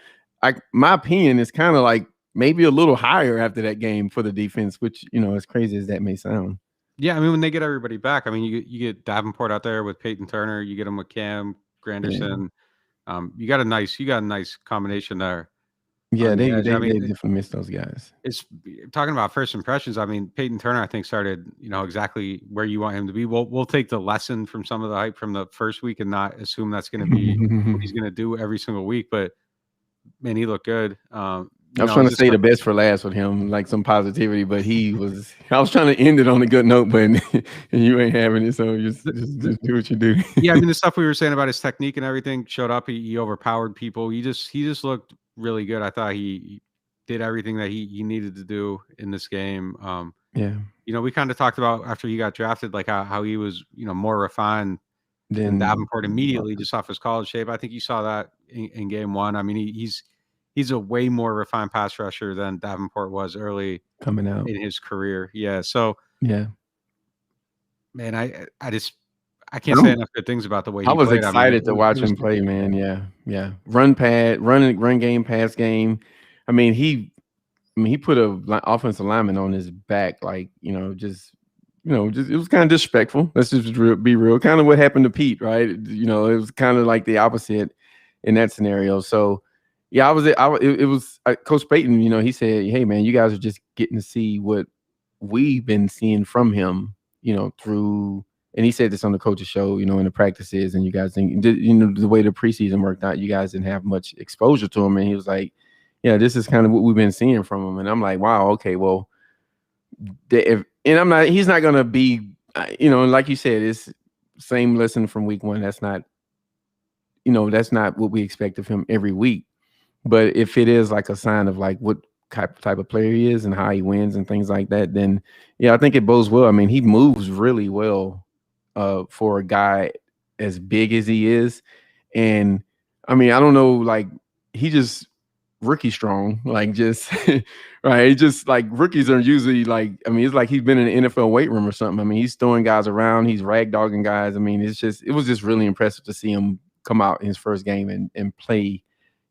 my opinion is kind of like maybe a little higher after that game for the defense, which, as crazy as that may sound. Yeah, I mean, when they get everybody back, I mean, you get Davenport out there with Peyton Turner, you get him with Cam Granderson. Yeah. You got a nice combination there. Yeah, they definitely miss those guys. It's talking about first impressions. I mean, Peyton Turner, I think, started, exactly where you want him to be. We'll take the lesson from some of the hype from the first week and not assume that's going to be what he's going to do every single week. But man, he looked good. I was trying to say the best for last with him, like some positivity, but I was trying to end it on a good note, but and you ain't having it, so just do what you do. Yeah, I mean, the stuff we were saying about his technique and everything showed up. He overpowered people. He just looked really good. I thought he did everything that he needed to do in this game. Yeah. We kind of talked about after he got drafted, like how he was, more refined than Davenport immediately just off his college shape. I think you saw that in game one. I mean, he's a way more refined pass rusher than Davenport was early coming out in his career. Yeah. So yeah, man, I can't say enough good things about the way he I was played. excited to watch him play, man. Yeah. Run game, pass game. I mean, he put a offensive lineman on his back, like, just it was kind of disrespectful. Let's just be real. Kind of what happened to Pete, right? It was kind of like the opposite in that scenario. So yeah, it was Coach Peyton, he said, "Hey man, you guys are just getting to see what we've been seeing from him, through," and he said this on the coach's show, in the practices, and you guys think, the way the preseason worked out, you guys didn't have much exposure to him. And he was like, "Yeah, this is kind of what we've been seeing from him." And I'm like, wow, okay, well, he's not going to be, like you said, it's same lesson from week one. That's not what we expect of him every week. But if it is like a sign of like what type of player he is and how he wins and things like that, then yeah, I think it bodes well. I mean, he moves really well for a guy as big as he is. And I mean, I don't know, like he just rookie strong, like just right. Just like rookies are usually like, I mean, it's like he's been in the NFL weight room or something. I mean, he's throwing guys around, he's ragdogging guys. I mean, it was just really impressive to see him come out in his first game and play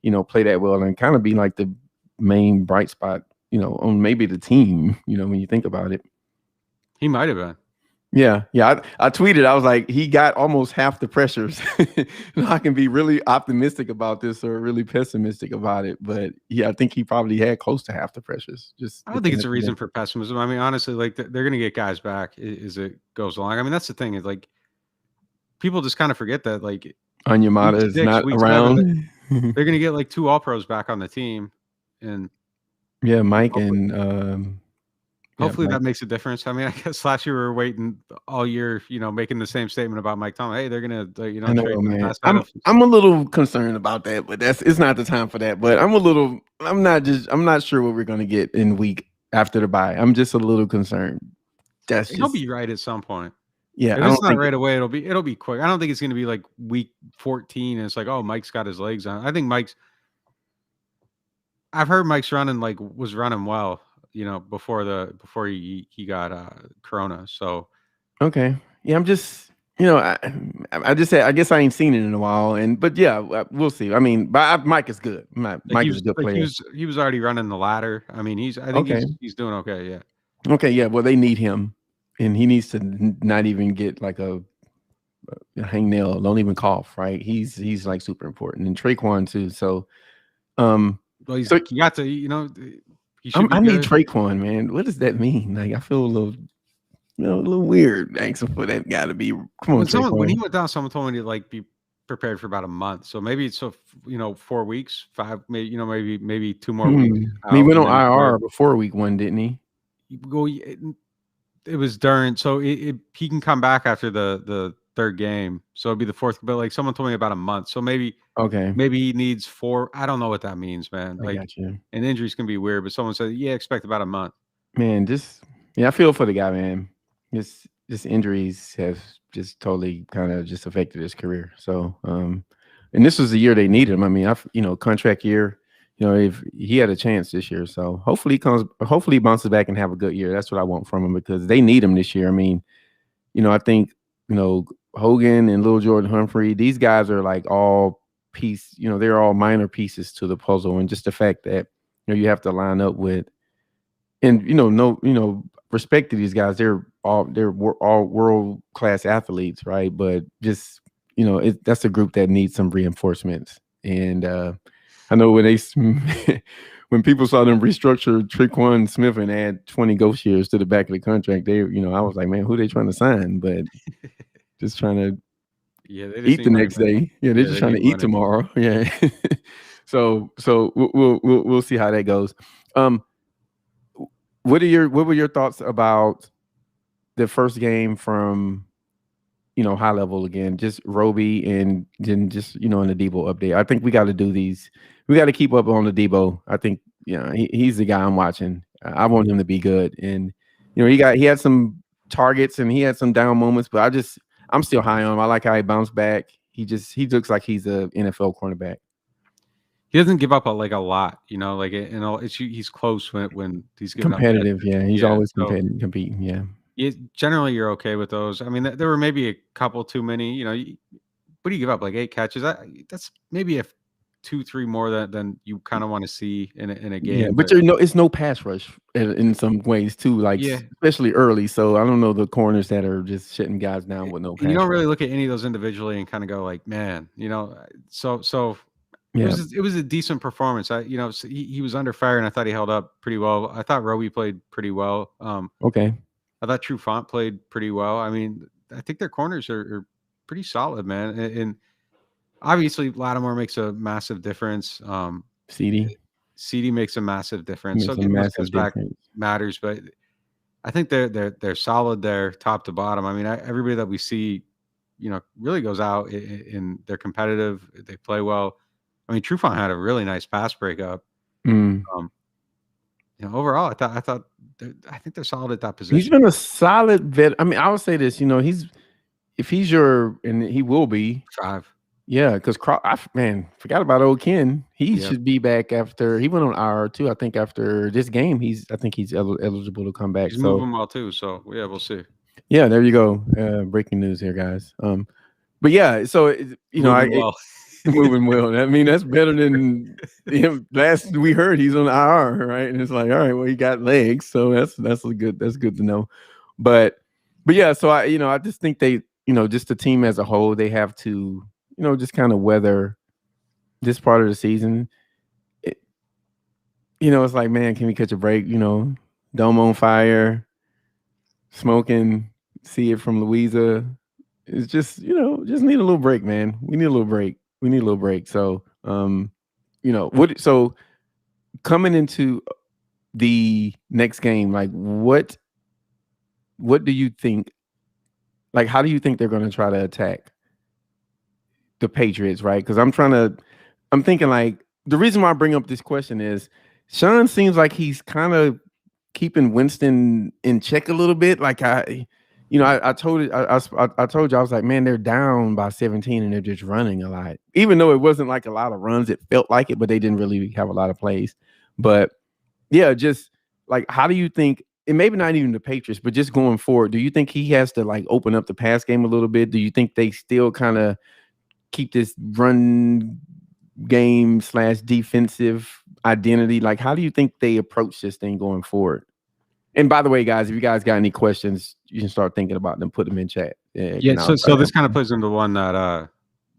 that well and kind of be like the main bright spot, on maybe the team, when you think about it. He might have been. Yeah. I tweeted. I was like, he got almost half the pressures. I can be really optimistic about this or really pessimistic about it, but yeah, I think he probably had close to half the pressures. Just I don't think it's a reason for pessimism. I mean, honestly, like they're going to get guys back as it goes along. I mean, that's the thing is like people just kind of forget that like week Onyemata is 6, not week 7, around. they're going to get like 2 All Pros back on the team, and Yeah, Mike hopefully, and hopefully Mike. that makes a difference. I mean, I guess last year we were waiting all year, making the same statement about Mike Thomas. Hey, they're going to, I know, trade the man. best out of. I'm a little concerned about that, but it's not the time for that. But I'm not sure what we're gonna get in week after the bye. I'm just a little concerned. He'll be right at some point. Yeah. If I it's don't not think right away, it'll be quick. I don't think it's going to be like week 14 and it's like, oh, Mike's got his legs on. I think I've heard Mike's was running well, before he got corona. So okay. Yeah, I'm just I just said I guess I ain't seen it in a while, but yeah, we'll see. I mean, but Mike is good. Mike is a good player. he was already running the ladder. I mean, I think Okay. he's doing okay. Yeah. Okay. Yeah. Well, they need him, and he needs to not even get like a hangnail. Don't even cough. Right. He's like super important, and Traquan too. So, Well, he got to, he should be I need good. Traquan, man. What does that mean? Like, I feel a little weird asking for that guy to be. Come on, When he went down, someone told me to like be prepared for about a month. So maybe it's 4 weeks, 5, maybe 2 more weeks. He went on IR before week 1, didn't he? It was during, so he can come back after the 3rd game. So it'd be the 4th, but like someone told me about a month. So maybe he needs 4. I don't know what that means, man. I got you. And injuries can be weird, but someone said, yeah, expect about a month. Man, I feel for the guy, man. Just injuries have just totally kind of just affected his career. So, and this was the year they needed him. I mean, contract year. If he had a chance this year, so hopefully he bounces back and have a good year. That's what I want from him because they need him this year. I mean, I think Hogan and Lil Jordan Humphrey, these guys are like all piece. They're all minor pieces to the puzzle, and just the fact that you have to line up with, and respect to these guys. They're all world class athletes, right? But just that's a group that needs some reinforcements. And I know when when people saw them restructure Traquan Smith and add 20 ghost years to the back of the contract, I was like, man, who they trying to sign? But just trying to eat the next day. Yeah, they're just trying to eat tomorrow. Yeah. So we'll see how that goes. What were your thoughts about the first game from high level again? Just Roby and then just in the Debo update. I think we got to do these. We got to keep up on the Debo. I think he's the guy I'm watching. I want him to be good, and he had some targets and he had some down moments, but I'm still high on him. I like how he bounced back. He looks like he's a NFL cornerback. He doesn't give up a lot, he's close when he's competitive. Yeah, he's always competing. Yeah. Generally, you're okay with those. I mean, there were maybe a couple too many. What do you give up? Like 8 catches? That's maybe 2-3 more than you kind of want to see in a game. Yeah, but it's no pass rush in some ways too. Like especially early. So I don't know the corners that are just shutting guys down with no pass. You don't really look at any of those individually and kind of go like, man, so. Yeah. It was a decent performance. He was under fire, and I thought he held up pretty well. I thought Roby played pretty well. Okay. I thought Trufant played pretty well. I mean, I think their corners are pretty solid, man. And obviously, Lattimore makes a massive difference. CD makes a massive difference. So getting those guys back matters, but I think they're solid there, top to bottom. I mean, everybody that we see, really goes out and they're competitive. They play well. I mean, Trufant had a really nice pass breakup. Overall, I think they're solid at that position. He's been a solid vet. I mean, I would say this. If he's and he will be 5. Yeah, because forgot about old Ken. He should be back after he went on IR too. I think after this game, I think he's eligible to come back. He's moving well too. So yeah, we'll see. Yeah, there you go. Breaking news here, guys. But yeah, so moving well. I mean, that's better than him. Last we heard, he's on IR, right? And it's like, all right, well, he got legs, so that's good to know. But But yeah, so I just think they, just the team as a whole, they have to, just kind of weather this part of the season. It's like, man, can we catch a break? Dome on fire, smoking, see it from Louisa. It's just, just need a little break, man. We need a little break. So, so coming into the next game, like what do you think? Like, how do you think they're going to try to attack the Patriots, right? Because I'm thinking like the reason why I bring up this question is Sean seems like he's kind of keeping Winston in check a little bit. Like I told you, I was like, man, they're down by 17 and they're just running a lot. Even though it wasn't like a lot of runs, it felt like it, but they didn't really have a lot of plays. But yeah, just like, how do you think, and maybe not even the Patriots, but just going forward, do you think he has to like open up the pass game a little bit? Do you think they still kind of keep this run game / defensive identity? Like, how do you think they approach this thing going forward? And by the way, guys, if you guys got any questions, you can start thinking about them, put them in chat. So this kind of plays into one that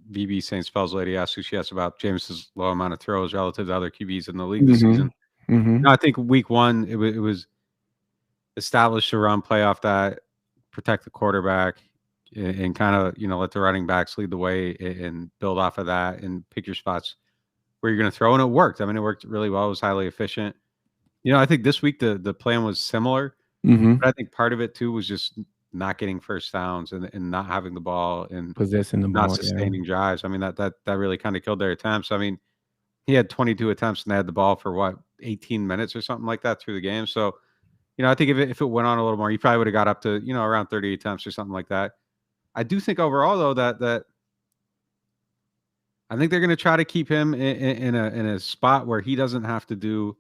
BB St. Spells lady asked, who she asked about Jameis's low amount of throws relative to other QBs in the league this season. Mm-hmm. No, I think week one, it was established around playoff that protect the quarterback and kind of, let the running backs lead the way and build off of that and pick your spots where you're going to throw. And it worked. I mean, it worked really well. It was highly efficient. I think this week the plan was similar, but I think part of it too was just not getting first downs and not having the ball and possessing the ball, not sustaining drives. I mean, that really kind of killed their attempts. I mean, he had 22 attempts and they had the ball for 18 minutes or something like that through the game. So, I think if it went on a little more, he probably would have got up to, around 30 attempts or something like that. I do think overall though that I think they're going to try to keep him in a spot where he doesn't have to do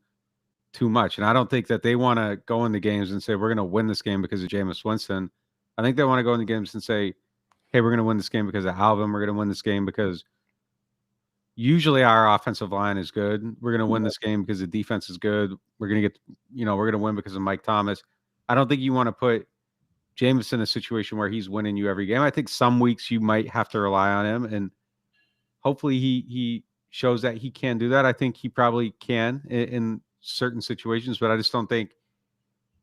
too much. And I don't think that they want to go into games and say, we're going to win this game because of Jameis Winston. I think they want to go into games and say, hey, we're going to win this game because of Alvin. We're going to win this game because usually our offensive line is good. We're going to win this game because the defense is good. We're going to get, we're going to win because of Mike Thomas. I don't think you want to put Jameis in a situation where he's winning you every game. I think some weeks you might have to rely on him, and hopefully he shows that he can do that. I think he probably can in certain situations, but I just don't think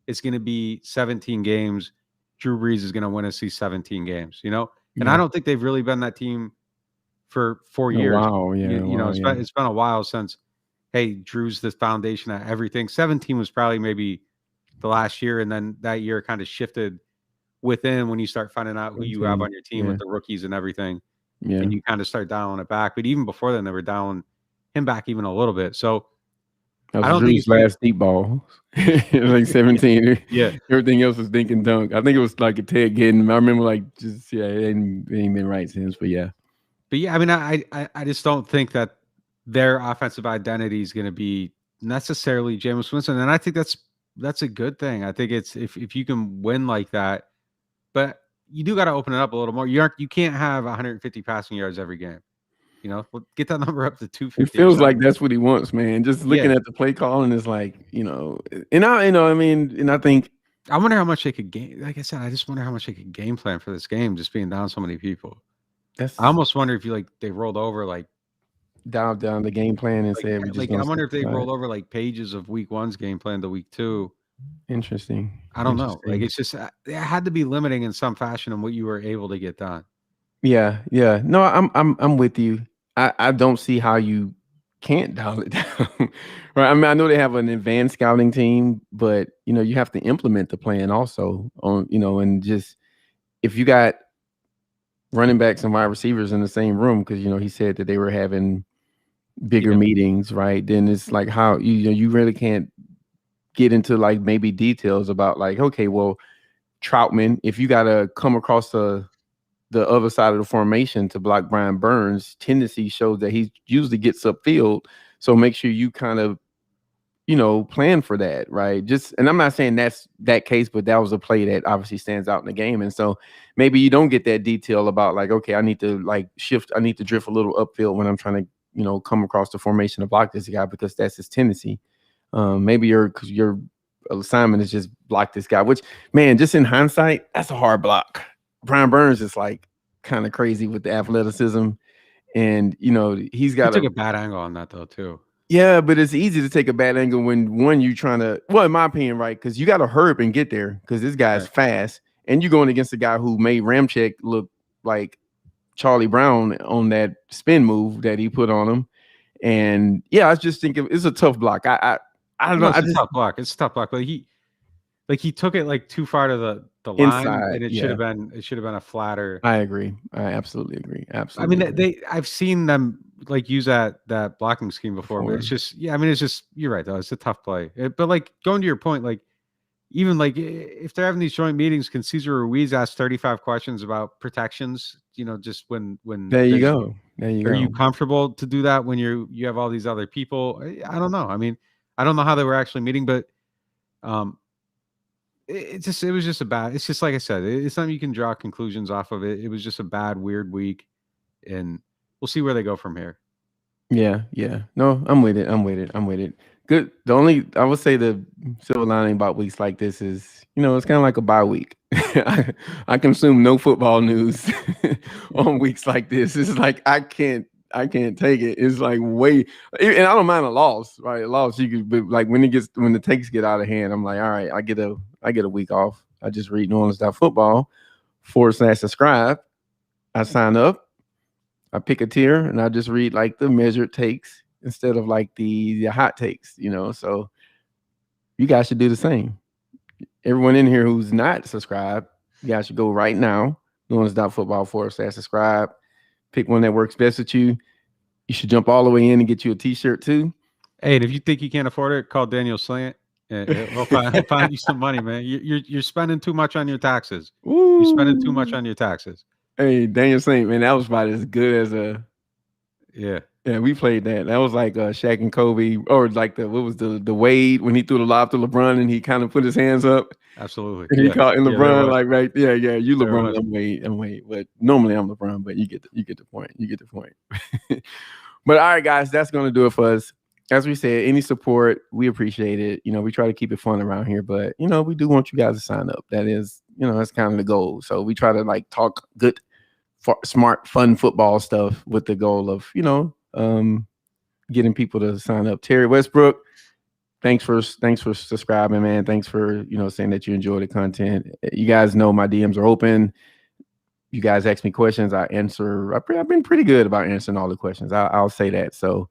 it's going to be 17 games. Drew Brees is going to win us these 17 games, and I don't think they've really been that team for 4 years. Wow, yeah. It's been a while since, hey, Drew's the foundation of everything. 17 was probably maybe the last year, and then that year kind of shifted within when you start finding out who you have on your team with the rookies and everything, and you kind of start dialing it back. But even before then, they were dialing him back even a little bit. So that was I don't Drew's think last deep ball, like 17. Yeah, everything else was dink and dunk. I think it was like a Ted getting. I remember it ain't been right since. But yeah, I mean, I just don't think that their offensive identity is going to be necessarily Jameis Winston, and I think that's a good thing. I think it's if you can win like that, but you do got to open it up a little more. You can't have 150 passing yards every game. Get that number up to 250. It feels like that's what he wants, man. Just looking at the play calling is like, and I think I wonder how much they could game. Like I said, I just wonder how much they could game plan for this game, just being down so many people. I almost wonder if they rolled over down the game plan and said we just. I wonder if they rolled over pages of week one's game plan to week two. Interesting. I don't know. It's just it had to be limiting in some fashion on what you were able to get done. Yeah. No, I'm with you. I don't see how you can't dial it down. Right. I mean, I know they have an advanced scouting team, but you have to implement the plan also on, and just if you got running backs and wide receivers in the same room, because he said that they were having bigger meetings, right? Then it's like how you really can't get into maybe details about okay, well, Troutman, if you gotta come across the other side of the formation to block Brian Burns, tendency shows that he usually gets upfield. So make sure you kind of, plan for that, right? And I'm not saying that's that case, but that was a play that obviously stands out in the game. And so maybe you don't get that detail about okay, I need to shift, I need to drift a little upfield when I'm trying to, come across the formation to block this guy because that's his tendency. Maybe your assignment is just block this guy, which, man, just in hindsight, that's a hard block. Brian Burns is like kind of crazy with the athleticism. And, he's got took a bad angle on that, though, too. Yeah, but it's easy to take a bad angle when you're trying to, well, in my opinion, right? Because you got to hurry up and get there because this guy's fast. And you're going against a guy who made Ramczyk look like Charlie Brown on that spin move that he put on him. And yeah, I just think it's a tough block. I don't know. It's a tough block. It's a tough block. But he took it like too far to the line, inside, and it should have been a flatter. I agree. I absolutely agree. Absolutely. I mean, I've seen them like use that blocking scheme before, but it's just you're right though. It's a tough play. But like going to your point, like even like if they're having these joint meetings, can Cesar Ruiz ask 35 questions about protections? Just when there you go. Are you comfortable to do that when you have all these other people? I don't know. I mean, I don't know how they were actually meeting, but it was just a bad. It's just like I said, it's something you can draw conclusions off of it. It was just a bad, weird week, and we'll see where they go from here. Yeah. No, I'm with it. Good. The only I would say the silver lining about weeks like this is, it's kind of like a bye week. I consume no football news on weeks like this. It's like I can't take it. It's like and I don't mind a loss, right? A loss you could, but like when the takes get out of hand, I'm like, all right, I get a week off. I just read NewOrleans.Football /subscribe. I sign up. I pick a tier and I just read like the measured takes instead of like the hot takes, So you guys should do the same. Everyone in here who's not subscribed, you guys should go right now. NewOrleans.Football /subscribe. Pick one that works best with you. You should jump all the way in and get you a t-shirt too. Hey, and if you think you can't afford it, call Daniel Slant. He'll find you some money, man. You're spending too much on your taxes. Ooh. You're spending too much on your taxes. Hey, Daniel Saint, man, that was about as good as a. Yeah, we played that. That was like Shaq and Kobe, or like the Wade when he threw the lob to LeBron and he kind of put his hands up. Absolutely. And he caught in LeBron like right there. Yeah, you LeBron, I'm Wade. But normally I'm LeBron, but you get the point. But all right, guys, that's gonna do it for us. As we said, any support, we appreciate it. We try to keep it fun around here, but we do want you guys to sign up. That is, that's kind of the goal. So we try to like talk good, smart, fun football stuff with the goal of, getting people to sign up. Terry Westbrook, thanks for subscribing, man. Thanks for, saying that you enjoy the content. You guys know my DMs are open. You guys ask me questions, I answer. I've been pretty good about answering all the questions. I'll say that. So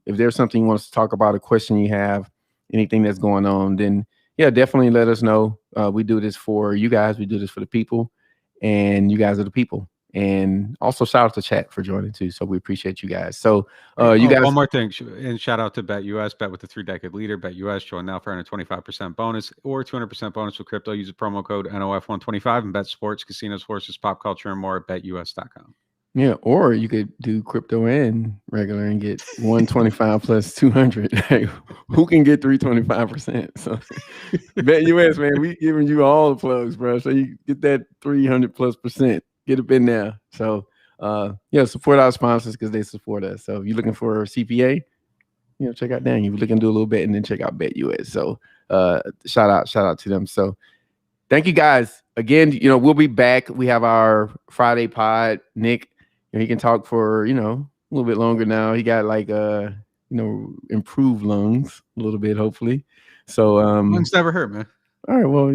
if there's something you want us to talk about, a question you have, anything that's going on, then yeah, definitely let us know. We do this for you guys. We do this for the people, and you guys are the people. And also shout out to chat for joining too. So we appreciate you guys. So you guys. One more thing, and shout out to BetUS, bet with the 3-decade leader. BetUS, join now for a 25% bonus or 200% bonus with crypto. Use the promo code NOF125 and bet sports, casinos, horses, pop culture, and more at BetUS.com. Yeah, or you could do crypto and regular and get 125 plus 200. Hey, who can get 325%? So BetUS, man, we giving you all the plugs, bro. So you get that 300+%. Get up in there. So support our sponsors because they support us. So if you're looking for a CPA, check out Daniel. If you're looking to do a little bit, and then check out BetUS. So shout out to them. So thank you guys again. We'll be back. We have our Friday pod. Nick, he can talk for a little bit longer now. He got like improved lungs a little bit, hopefully. So lungs never hurt, man. All right, well,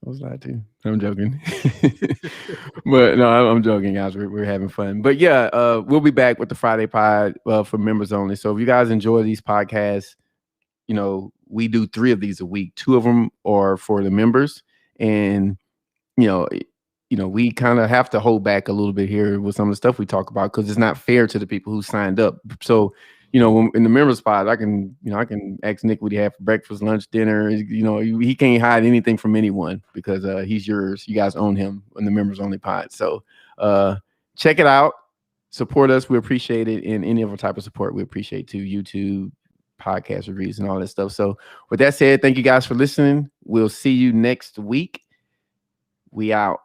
I was lied to. I'm joking. But no, I'm joking, guys. We're having fun. But yeah, we'll be back with the Friday pod for members only. So if you guys enjoy these podcasts, we do 3 of these a week. 2 of them are for the members. And, we kind of have to hold back a little bit here with some of the stuff we talk about because it's not fair to the people who signed up. So, when in the member spot, I can ask Nick what he had for breakfast, lunch, dinner. He can't hide anything from anyone because he's yours. You guys own him in the members only pod. So check it out. Support us. We appreciate it. And any other type of support, we appreciate too. YouTube, podcast reviews, and all that stuff. So with that said, thank you guys for listening. We'll see you next week. We out.